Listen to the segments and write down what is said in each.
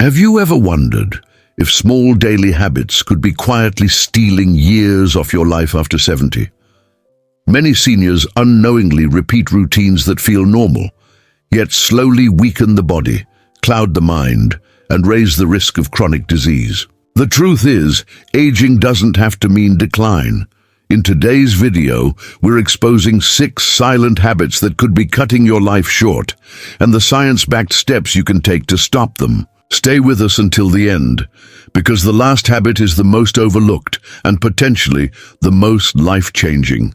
Have you ever wondered if small daily habits could be quietly stealing years off your life after 70? Many seniors unknowingly repeat routines that feel normal, yet slowly weaken the body, cloud the mind, and raise the risk of chronic disease. The truth is, aging doesn't have to mean decline. In today's video, we're exposing 6 silent habits that could be cutting your life short, and the science-backed steps you can take to stop them. Stay with us until the end, because the last habit is the most overlooked and potentially the most life-changing.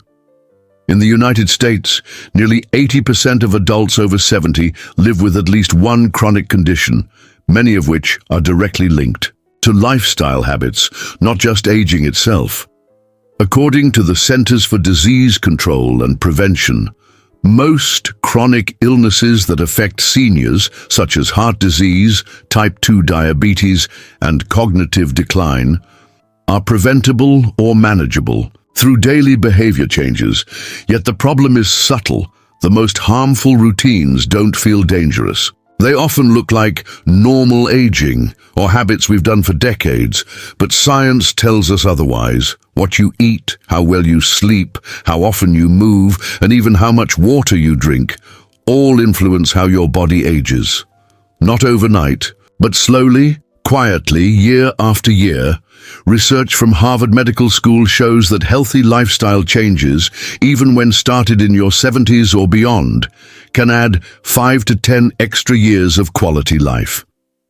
In the United States, nearly 80% of adults over 70 live with at least one chronic condition, many of which are directly linked to lifestyle habits, not just aging itself. According to the Centers for Disease Control and Prevention, most chronic illnesses that affect seniors, such as heart disease, type 2 diabetes, and cognitive decline, are preventable or manageable through daily behavior changes. Yet the problem is subtle. The most harmful routines don't feel dangerous. They often look like normal aging or habits we've done for decades, but science tells us otherwise. What you eat, how well you sleep, how often you move, and even how much water you drink, all influence how your body ages. Not overnight, but slowly, quietly, year after year. Research from Harvard Medical School shows that healthy lifestyle changes, even when started in your 70s or beyond, can add 5 to 10 extra years of quality life.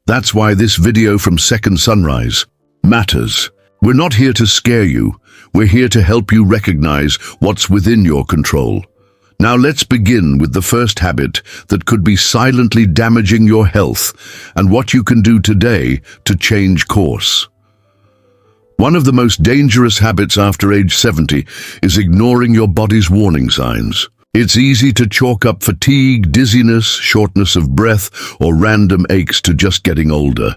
That's why this video from Second Sunrise matters. We're not here to scare you. We're here to help you recognize what's within your control. Now let's begin with the first habit that could be silently damaging your health and what you can do today to change course. One of the most dangerous habits after age 70 is ignoring your body's warning signs. It's easy to chalk up fatigue, dizziness, shortness of breath, or random aches to just getting older.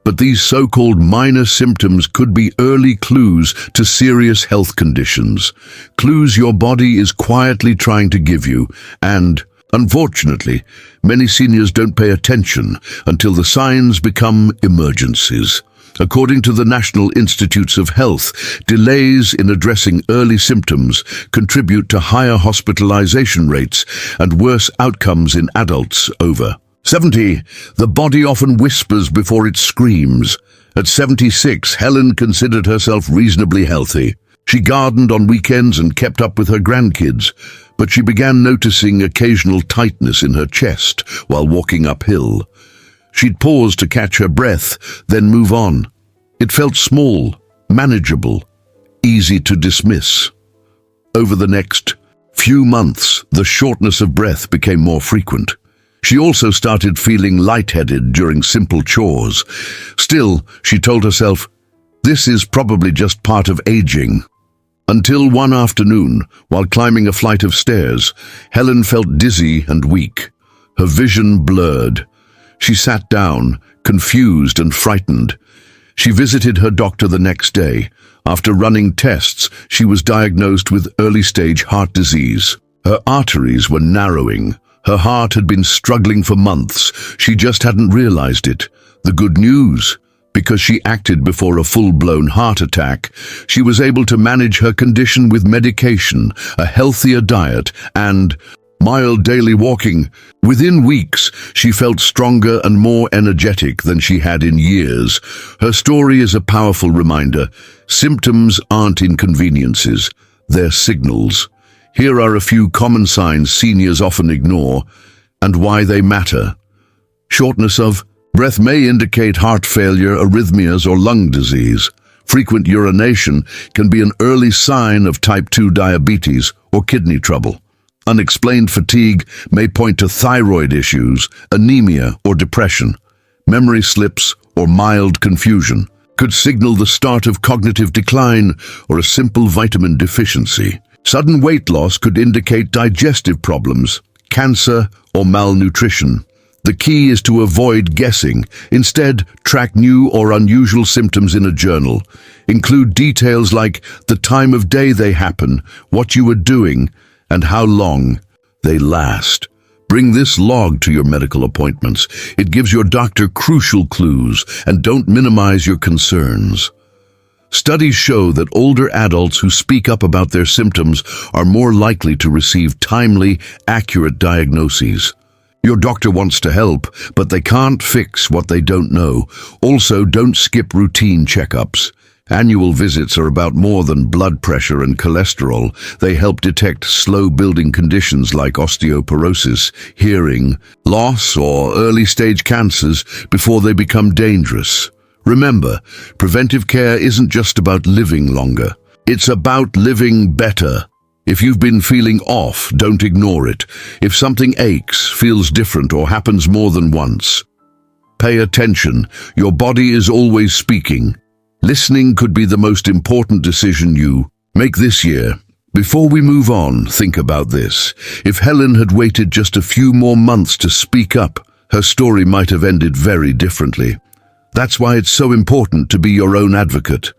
But these so-called minor symptoms could be early clues to serious health conditions, clues your body is quietly trying to give you, and, unfortunately, many seniors don't pay attention until the signs become emergencies. According to the National Institutes of Health, delays in addressing early symptoms contribute to higher hospitalization rates and worse outcomes in adults over 70. The body often whispers before it screams. At 76, Helen considered herself reasonably healthy. She gardened on weekends and kept up with her grandkids, but she began noticing occasional tightness in her chest while walking uphill. She'd pause to catch her breath, then move on. It felt small, manageable, easy to dismiss. Over the next few months, the shortness of breath became more frequent. She also started feeling lightheaded during simple chores. Still, she told herself, this is probably just part of aging. Until one afternoon, while climbing a flight of stairs, Helen felt dizzy and weak. Her vision blurred. She sat down, confused and frightened. She visited her doctor the next day. After running tests, she was diagnosed with early-stage heart disease. Her arteries were narrowing. Her heart had been struggling for months. She just hadn't realized it. The good news, because she acted before a full-blown heart attack, she was able to manage her condition with medication, a healthier diet, and mild daily walking. Within weeks, she felt stronger and more energetic than she had in years. Her story is a powerful reminder. Symptoms aren't inconveniences, they're signals. Here are a few common signs seniors often ignore and why they matter. Shortness of breath may indicate heart failure, arrhythmias, or lung disease. Frequent urination can be an early sign of type 2 diabetes or kidney trouble. Unexplained fatigue may point to thyroid issues, anemia, or depression. Memory slips or mild confusion could signal the start of cognitive decline or a simple vitamin deficiency. Sudden weight loss could indicate digestive problems, cancer, or malnutrition. The key is to avoid guessing. Instead, track new or unusual symptoms in a journal. Include details like the time of day they happen, what you were doing, and how long they last. Bring this log to your medical appointments. It gives your doctor crucial clues, and don't minimize your concerns. Studies show that older adults who speak up about their symptoms are more likely to receive timely, accurate diagnoses. Your doctor wants to help, but they can't fix what they don't know. Also, don't skip routine checkups. Annual visits are about more than blood pressure and cholesterol. They help detect slow-building conditions like osteoporosis, hearing loss, or early-stage cancers before they become dangerous. Remember, preventive care isn't just about living longer. It's about living better. If you've been feeling off, don't ignore it. If something aches, feels different, or happens more than once, pay attention. Your body is always speaking. Listening could be the most important decision you make this year. Before we move on, think about this. If Helen had waited just a few more months to speak up, her story might have ended very differently. That's why it's so important to be your own advocate.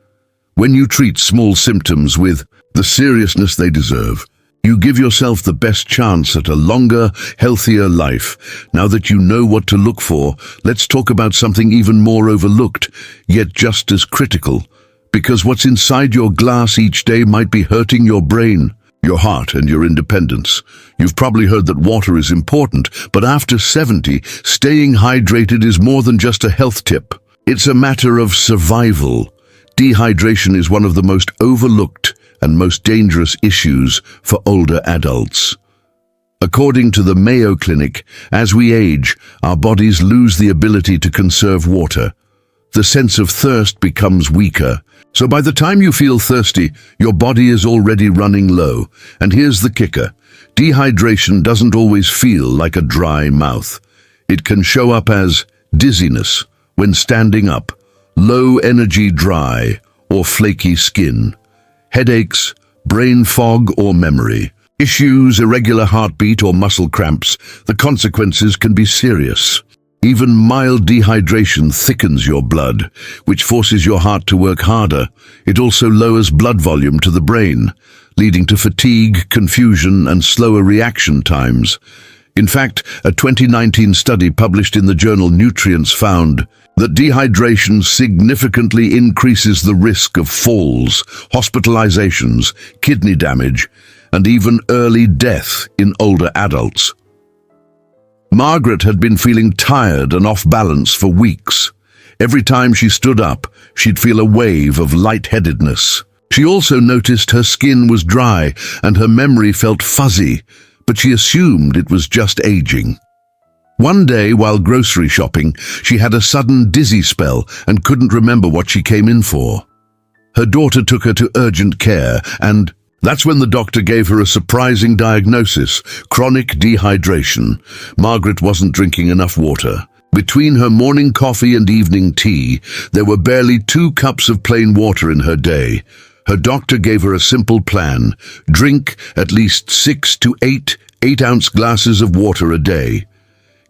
When you treat small symptoms with the seriousness they deserve, you give yourself the best chance at a longer, healthier life. Now that you know what to look for, let's talk about something even more overlooked, yet just as critical. Because what's inside your glass each day might be hurting your brain, your heart, and your independence. You've probably heard that water is important, but after 70, staying hydrated is more than just a health tip. It's a matter of survival. Dehydration is one of the most overlooked and most dangerous issues for older adults. According to the Mayo Clinic, as we age, our bodies lose the ability to conserve water. The sense of thirst becomes weaker. So by the time you feel thirsty, your body is already running low. And here's the kicker. Dehydration doesn't always feel like a dry mouth. It can show up as dizziness when standing up, low energy dry, or flaky skin, headaches, brain fog, or memory issues, irregular heartbeat, or muscle cramps. The consequences can be serious. Even mild dehydration thickens your blood, which forces your heart to work harder. It also lowers blood volume to the brain, leading to fatigue, confusion, and slower reaction times. In fact, a 2019 study published in the journal Nutrients found that dehydration significantly increases the risk of falls, hospitalizations, kidney damage, and even early death in older adults. Margaret had been feeling tired and off balance for weeks. Every time she stood up, she'd feel a wave of lightheadedness. She also noticed her skin was dry and her memory felt fuzzy, but she assumed it was just aging. One day, while grocery shopping, she had a sudden dizzy spell and couldn't remember what she came in for. Her daughter took her to urgent care, and that's when the doctor gave her a surprising diagnosis: chronic dehydration. Margaret wasn't drinking enough water. Between her morning coffee and evening tea, there were barely 2 cups of plain water in her day. Her doctor gave her a simple plan: drink at least 6 to 8 8-ounce glasses of water a day.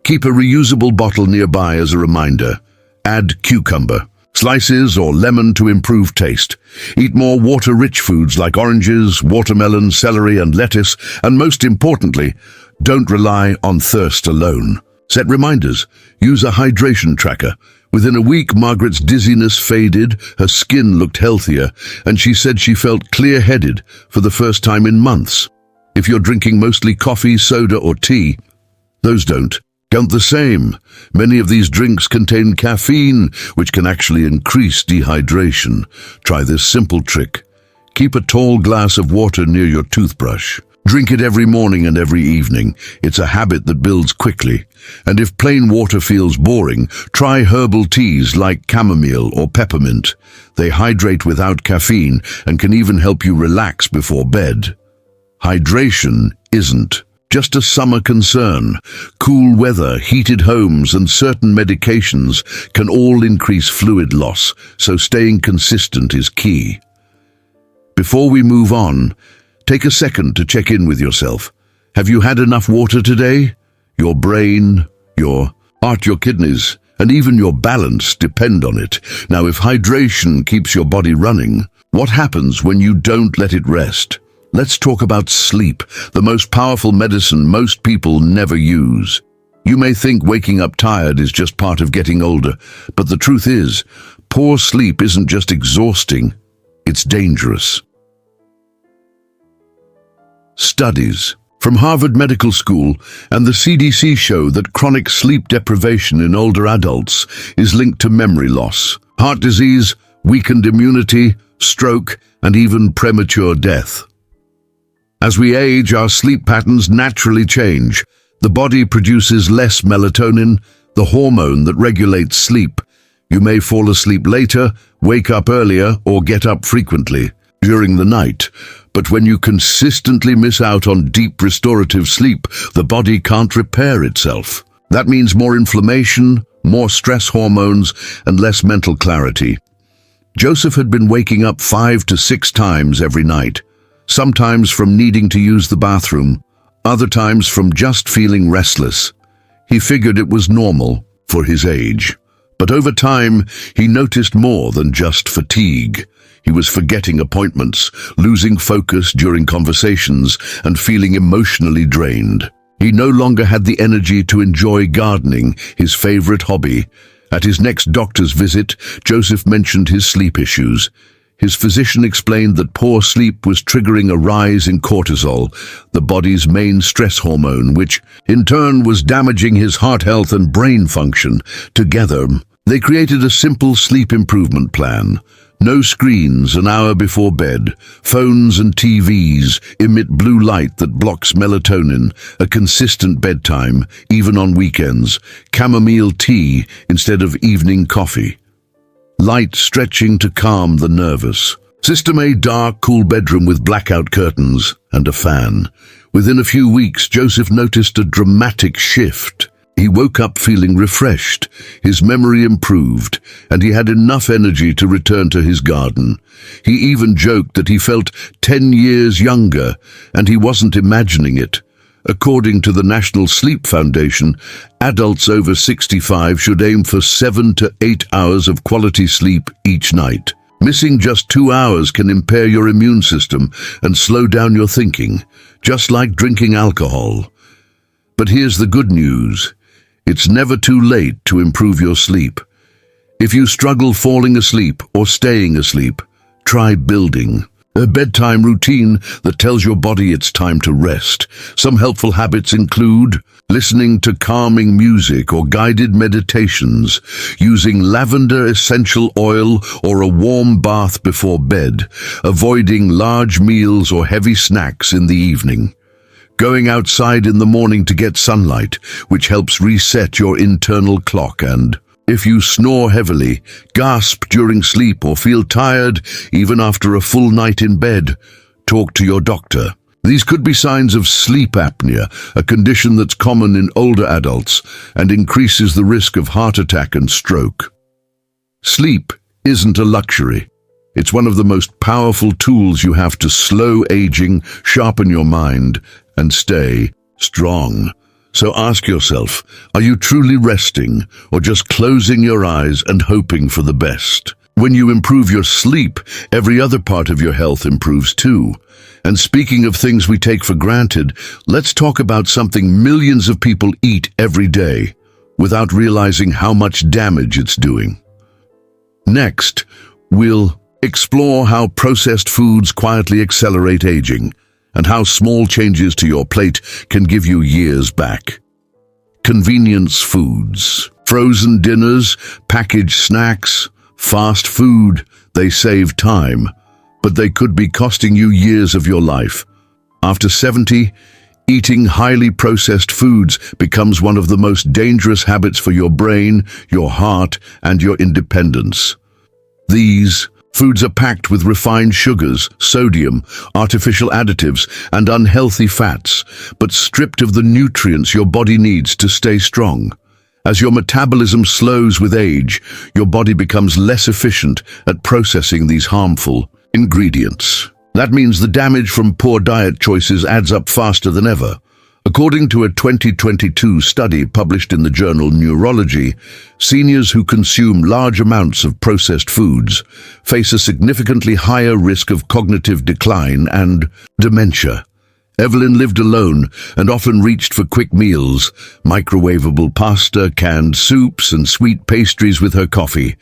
Keep a reusable bottle nearby as a reminder. Add cucumber slices or lemon to improve taste. Eat more water-rich foods like oranges, watermelon, celery, and lettuce. And most importantly, don't rely on thirst alone. Set reminders. Use a hydration tracker. Within a week, Margaret's dizziness faded, her skin looked healthier, and she said she felt clear-headed for the first time in months. If you're drinking mostly coffee, soda, or tea, those don't count the same. Many of these drinks contain caffeine, which can actually increase dehydration. Try this simple trick. Keep a tall glass of water near your toothbrush. Drink it every morning and every evening. It's a habit that builds quickly. And if plain water feels boring, try herbal teas like chamomile or peppermint. They hydrate without caffeine and can even help you relax before bed. Hydration isn't just a summer concern. Cool weather, heated homes, and certain medications can all increase fluid loss, so staying consistent is key. Before we move on, take a second to check in with yourself. Have you had enough water today? Your brain, your heart, your kidneys, and even your balance depend on it. Now, if hydration keeps your body running, what happens when you don't let it rest? Let's talk about sleep, the most powerful medicine most people never use. You may think waking up tired is just part of getting older, but the truth is, poor sleep isn't just exhausting, it's dangerous. Studies from Harvard Medical School and the CDC show that chronic sleep deprivation in older adults is linked to memory loss, heart disease, weakened immunity, stroke, and even premature death. As we age, our sleep patterns naturally change. The body produces less melatonin, the hormone that regulates sleep. You may fall asleep later, wake up earlier, or get up frequently during the night. But when you consistently miss out on deep restorative sleep, the body can't repair itself. That means more inflammation, more stress hormones, and less mental clarity. Joseph had been waking up 5 to 6 times every night, sometimes from needing to use the bathroom, other times from just feeling restless. He figured it was normal for his age. But over time, he noticed more than just fatigue. He was forgetting appointments, losing focus during conversations, and feeling emotionally drained. He no longer had the energy to enjoy gardening, his favorite hobby. At his next doctor's visit, Joseph mentioned his sleep issues. His physician explained that poor sleep was triggering a rise in cortisol, the body's main stress hormone, which, in turn, was damaging his heart health and brain function. Together, they created a simple sleep improvement plan. No screens an hour before bed. Phones and TVs emit blue light that blocks melatonin. A consistent bedtime, even on weekends. Chamomile tea instead of evening coffee. Light stretching to calm the nervous. System A dark, cool bedroom with blackout curtains and a fan. Within a few weeks, Joseph noticed a dramatic shift. He woke up feeling refreshed, his memory improved, and he had enough energy to return to his garden. He even joked that he felt 10 years younger, and he wasn't imagining it. According to the National Sleep Foundation, adults over 65 should aim for 7 to 8 hours of quality sleep each night. Missing just 2 hours can impair your immune system and slow down your thinking, just like drinking alcohol. But here's the good news. It's never too late to improve your sleep. If you struggle falling asleep or staying asleep, try building a bedtime routine that tells your body it's time to rest. Some helpful habits include listening to calming music or guided meditations, using lavender essential oil or a warm bath before bed, avoiding large meals or heavy snacks in the evening. Going outside in the morning to get sunlight, which helps reset your internal clock, and if you snore heavily, gasp during sleep, or feel tired even after a full night in bed, talk to your doctor. These could be signs of sleep apnea, a condition that's common in older adults and increases the risk of heart attack and stroke. Sleep isn't a luxury. It's one of the most powerful tools you have to slow aging, sharpen your mind, and stay strong. So ask yourself, are you truly resting or just closing your eyes and hoping for the best? When you improve your sleep, every other part of your health improves too. And speaking of things we take for granted, let's talk about something millions of people eat every day without realizing how much damage it's doing. Next, we'll explore how processed foods quietly accelerate aging, and how small changes to your plate can give you years back. Convenience foods, frozen dinners, packaged snacks, fast food, they save time, but they could be costing you years of your life. After 70, eating highly processed foods becomes one of the most dangerous habits for your brain, your heart, and your independence. These foods are packed with refined sugars, sodium, artificial additives, and unhealthy fats, but stripped of the nutrients your body needs to stay strong. As your metabolism slows with age, your body becomes less efficient at processing these harmful ingredients. That means the damage from poor diet choices adds up faster than ever. According to a 2022 study published in the journal Neurology, seniors who consume large amounts of processed foods face a significantly higher risk of cognitive decline and dementia. Evelyn lived alone and often reached for quick meals, microwavable pasta, canned soups, and sweet pastries with her coffee.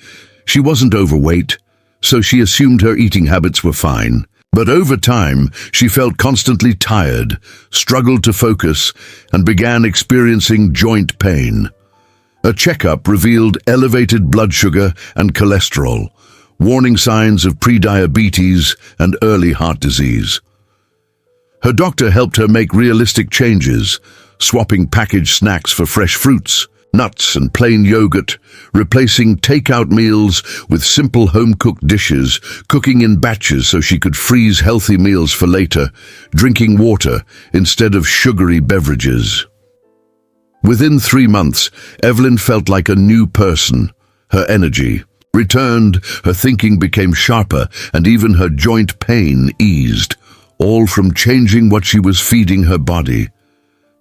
She wasn't overweight, so she assumed her eating habits were fine. But over time, she felt constantly tired, struggled to focus, and began experiencing joint pain. A checkup revealed elevated blood sugar and cholesterol, warning signs of prediabetes and early heart disease. Her doctor helped her make realistic changes, swapping packaged snacks for fresh fruits, nuts and plain yogurt, replacing takeout meals with simple home-cooked dishes, cooking in batches so she could freeze healthy meals for later, drinking water instead of sugary beverages. Within 3 months, Evelyn felt like a new person. Her energy returned, her thinking became sharper, and even her joint pain eased, all from changing what she was feeding her body.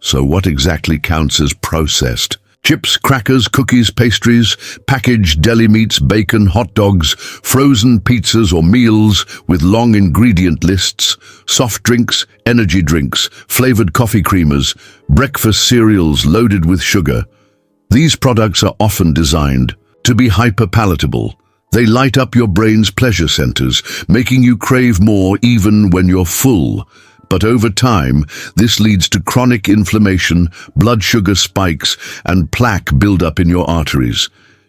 So what exactly counts as processed? Chips, crackers, cookies, pastries, packaged deli meats, bacon, hot dogs, frozen pizzas or meals with long ingredient lists, soft drinks, energy drinks, flavored coffee creamers, breakfast cereals loaded with sugar. These products are often designed to be hyperpalatable. They light up your brain's pleasure centers, making you crave more even when you're full. But over time, this leads to chronic inflammation, blood sugar spikes, and plaque buildup in your arteries.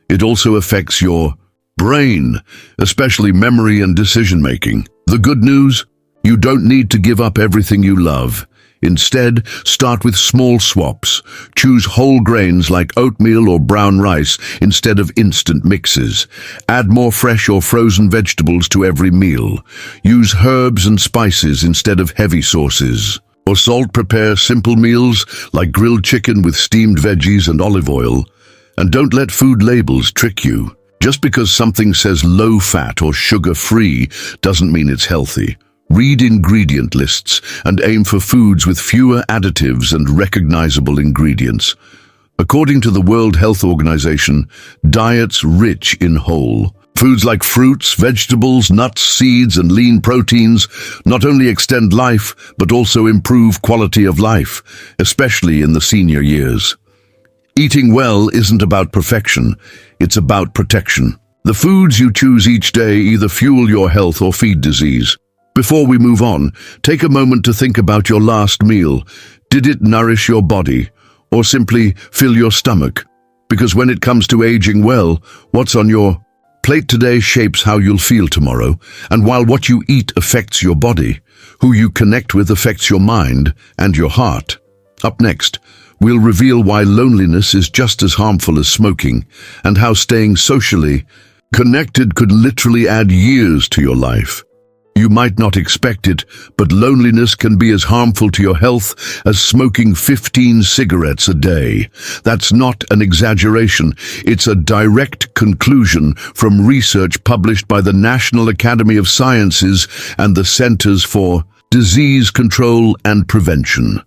It also affects your brain, especially memory and decision-making. The good news? You don't need to give up everything you love. Instead, start with small swaps. Choose whole grains like oatmeal or brown rice instead of instant mixes. Add more fresh or frozen vegetables to every meal. Use herbs and spices instead of heavy sauces. For salt, prepare simple meals like grilled chicken with steamed veggies and olive oil. And don't let food labels trick you. Just because something says low fat or sugar-free doesn't mean it's healthy. Read ingredient lists and aim for foods with fewer additives and recognizable ingredients. According to the World Health Organization, diets rich in whole foods like fruits, vegetables, nuts, seeds, and lean proteins not only extend life, but also improve quality of life, especially in the senior years. Eating well isn't about perfection, it's about protection. The foods you choose each day either fuel your health or feed disease. Before we move on, take a moment to think about your last meal. Did it nourish your body, or simply fill your stomach? Because when it comes to aging well, what's on your plate today shapes how you'll feel tomorrow, and while what you eat affects your body, who you connect with affects your mind and your heart. Up next, we'll reveal why loneliness is just as harmful as smoking, and how staying socially connected could literally add years to your life. You might not expect it, but loneliness can be as harmful to your health as smoking 15 cigarettes a day. That's not an exaggeration. It's a direct conclusion from research published by the National Academy of Sciences and the Centers for Disease Control and Prevention.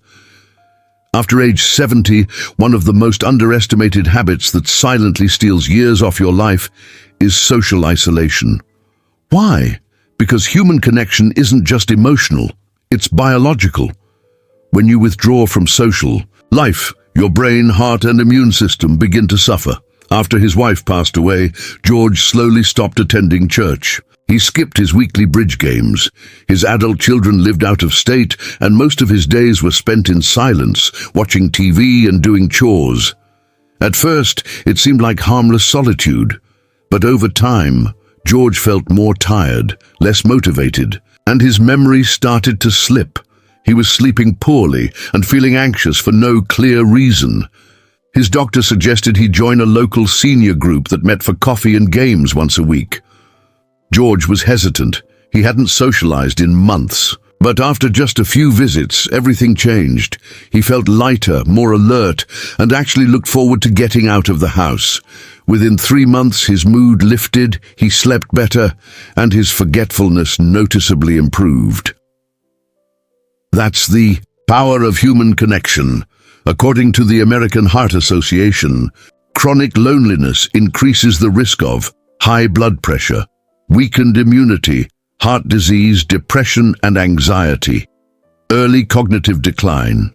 After age 70, one of the most underestimated habits that silently steals years off your life is social isolation. Why? Because human connection isn't just emotional, it's biological. When you withdraw from social life, your brain, heart, and immune system begin to suffer. After his wife passed away, George slowly stopped attending church. He skipped his weekly bridge games. His adult children lived out of state, and most of his days were spent in silence, watching TV and doing chores. At first, it seemed like harmless solitude, but over time, George felt more tired, less motivated, and his memory started to slip. He was sleeping poorly and feeling anxious for no clear reason. His doctor suggested he join a local senior group that met for coffee and games once a week. George was hesitant. He hadn't socialized in months. But after just a few visits, everything changed. He felt lighter, more alert, and actually looked forward to getting out of the house. Within 3 months, his mood lifted, he slept better, and his forgetfulness noticeably improved. That's the Power of human connection. According to the American Heart Association, chronic loneliness increases the risk of high blood pressure, weakened immunity, heart disease, depression and anxiety, early cognitive decline.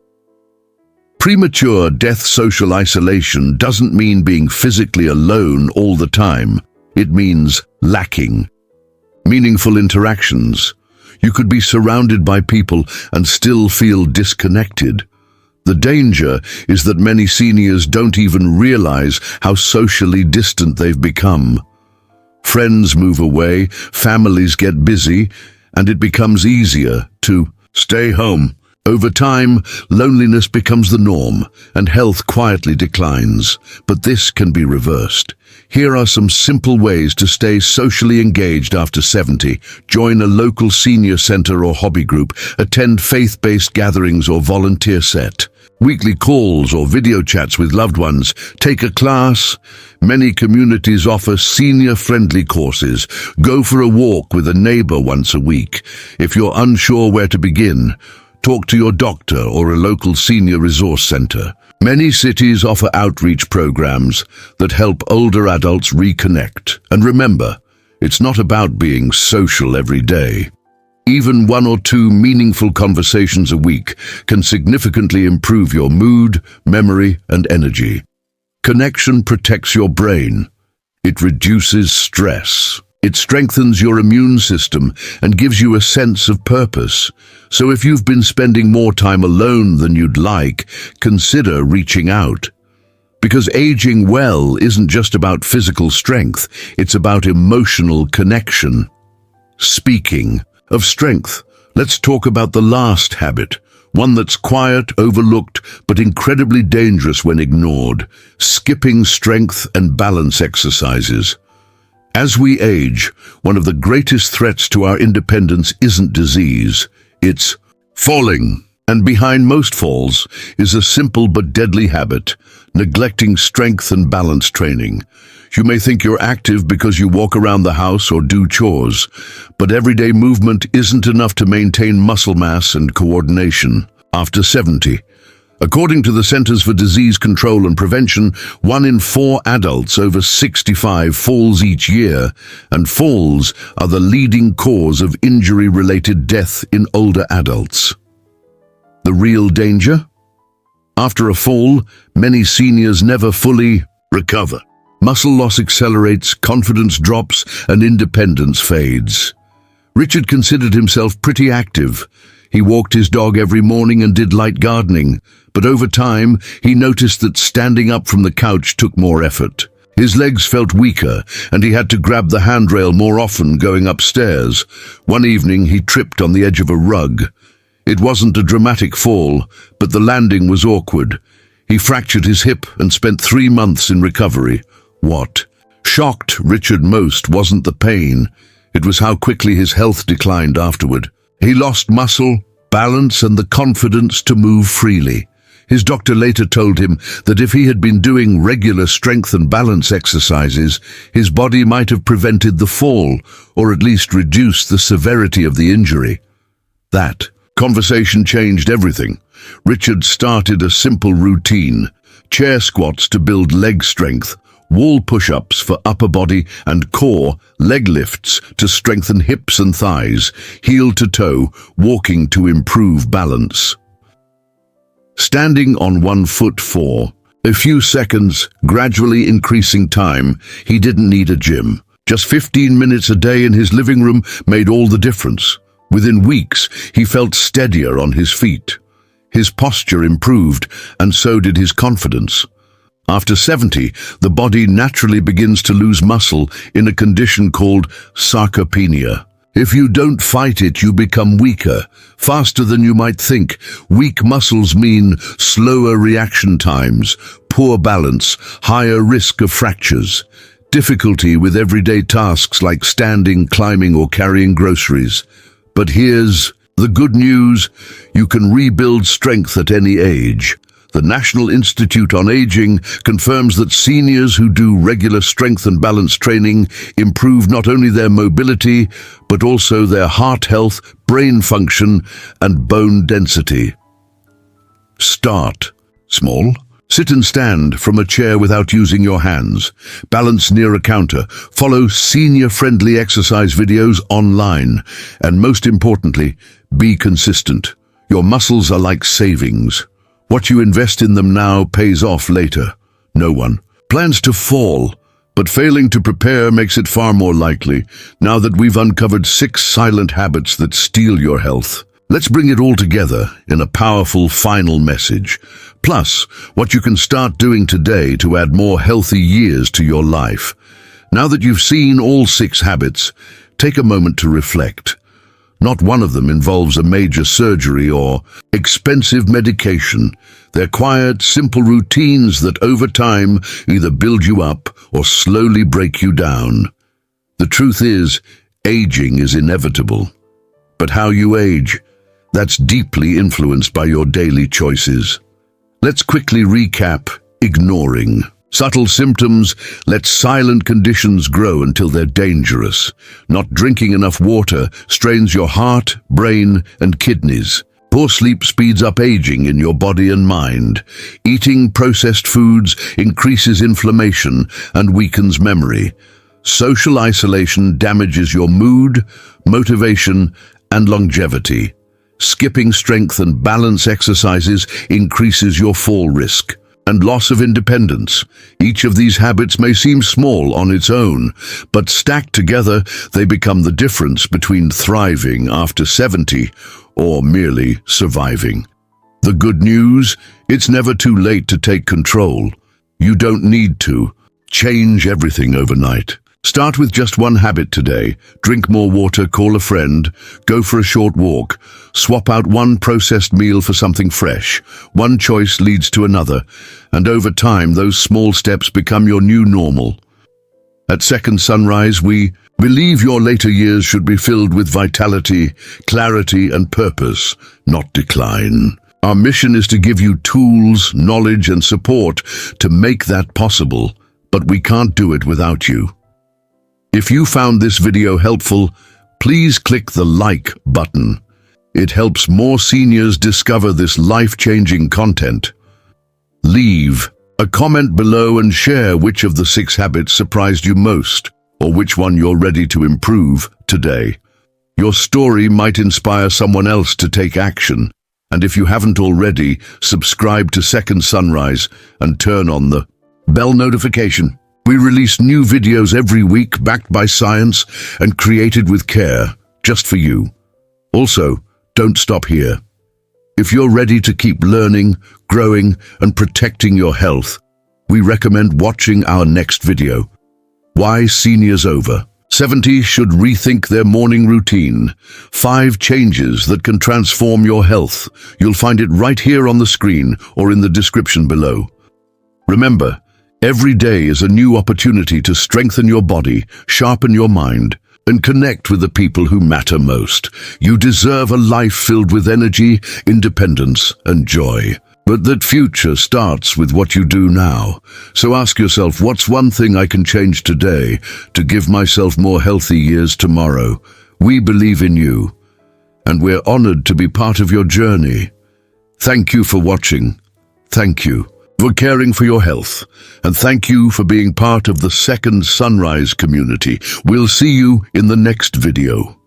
Premature death. Social isolation doesn't mean being physically alone all the time. It means lacking meaningful interactions. You could be surrounded by people and still feel disconnected. The danger is that many seniors don't even realize how socially distant they've become. Friends move away, families get busy, and it becomes easier to stay home. Over time, loneliness becomes the norm, and health quietly declines. But this can be reversed. Here are some simple ways to stay socially engaged after 70. Join a local senior center or hobby group. Attend faith-based gatherings or volunteer set. Weekly calls or video chats with loved ones. Take a class. Many communities offer senior-friendly courses. Go for a walk with a neighbor once a week. If you're unsure where to begin, talk to your doctor or a local senior resource center. Many cities offer outreach programs that help older adults reconnect. And remember, it's not about being social every day. Even 1 or 2 meaningful conversations a week can significantly improve your mood, memory, and energy. Connection protects your brain. It reduces stress. It strengthens your immune system and gives you a sense of purpose. So if you've been spending more time alone than you'd like, consider reaching out. Because aging well isn't just about physical strength, it's about emotional connection. Speaking of strength, let's talk about the last habit, one that's quiet, overlooked, but incredibly dangerous when ignored: skipping strength and balance exercises. As we age, one of the greatest threats to our independence isn't disease, it's falling. And behind most falls is a simple but deadly habit: neglecting strength and balance training. You may think you're active because you walk around the house or do chores, but everyday movement isn't enough to maintain muscle mass and coordination. After 70, according to the Centers for Disease Control and Prevention, 1 in 4 adults over 65 falls each year, and falls are the leading cause of injury-related death in older adults. The real danger? After a fall, many seniors never fully recover. Muscle loss accelerates, confidence drops, and independence fades. Richard considered himself pretty active. He walked his dog every morning and did light gardening, but over time he noticed that standing up from the couch took more effort. His legs felt weaker, and he had to grab the handrail more often going upstairs. One evening he tripped on the edge of a rug. It wasn't a dramatic fall, but the landing was awkward. He fractured his hip and spent 3 months in recovery. What shocked Richard most wasn't the pain, it was how quickly his health declined afterward. He lost muscle, balance, and the confidence to move freely. His doctor later told him that if he had been doing regular strength and balance exercises, his body might have prevented the fall, or at least reduced the severity of the injury. That conversation changed everything. Richard started a simple routine: chair squats to build leg strength, wall push-ups for upper body and core, leg lifts to strengthen hips and thighs, heel to toe, walking to improve balance. Standing on 1 foot for a few seconds, gradually increasing time. He didn't need a gym. Just 15 minutes a day in his living room made all the difference. Within weeks, he felt steadier on his feet. His posture improved, and so did his confidence. After 70, the body naturally begins to lose muscle in a condition called sarcopenia. If you don't fight it, you become weaker, faster than you might think. Weak muscles mean slower reaction times, poor balance, higher risk of fractures, difficulty with everyday tasks like standing, climbing, or carrying groceries. But here's the good news: you can rebuild strength at any age. The National Institute on Aging confirms that seniors who do regular strength and balance training improve not only their mobility, but also their heart health, brain function, and bone density. Start small. Sit and stand from a chair without using your hands. Balance near a counter. Follow senior-friendly exercise videos online. And most importantly, be consistent. Your muscles are like savings. What you invest in them now pays off later. No one plans to fall, but failing to prepare makes it far more likely. Now that we've uncovered 6 silent habits that steal your health, let's bring it all together in a powerful final message. Plus, what you can start doing today to add more healthy years to your life. Now that you've seen all 6 habits, take a moment to reflect. Not one of them involves a major surgery or expensive medication. They're quiet, simple routines that over time either build you up or slowly break you down. The truth is, aging is inevitable. But how you age, that's deeply influenced by your daily choices. Let's quickly recap. Ignoring subtle symptoms lets silent conditions grow until they're dangerous. Not drinking enough water strains your heart, brain, and kidneys. Poor sleep speeds up aging in your body and mind. Eating processed foods increases inflammation and weakens memory. Social isolation damages your mood, motivation, and longevity. Skipping strength and balance exercises increases your fall risk. And loss of independence. Each of these habits may seem small on its own, but stacked together, they become the difference between thriving after 70 or merely surviving. The good news, it's never too late to take control. You don't need to change everything overnight. Start with just one habit today. Drink more water, call a friend, go for a short walk. Swap out one processed meal for something fresh. One choice leads to another, and over time those small steps become your new normal. At Second Sunrise, we believe your later years should be filled with vitality, clarity, and purpose, not decline. Our mission is to give you tools, knowledge, and support to make that possible, but we can't do it without you. If you found this video helpful, please click the like button. It helps more seniors discover this life-changing content. Leave a comment below and share which of the 6 habits surprised you most, or which one you're ready to improve today. Your story might inspire someone else to take action, and if you haven't already, subscribe to Second Sunrise and turn on the bell notification. We release new videos every week backed by science and created with care, just for you. Also, don't stop here. If you're ready to keep learning, growing, and protecting your health, we recommend watching our next video. Why seniors over 70 should rethink their morning routine. 5 changes that can transform your health. You'll find it right here on the screen or in the description below. Remember, every day is a new opportunity to strengthen your body, sharpen your mind, and connect with the people who matter most. You deserve a life filled with energy, independence, and joy. But that future starts with what you do now. So ask yourself, what's one thing I can change today to give myself more healthy years tomorrow? We believe in you, and we're honored to be part of your journey. Thank you for watching. Thank you for caring for your health, and thank you for being part of the Second Sunrise community. We'll see you in the next video.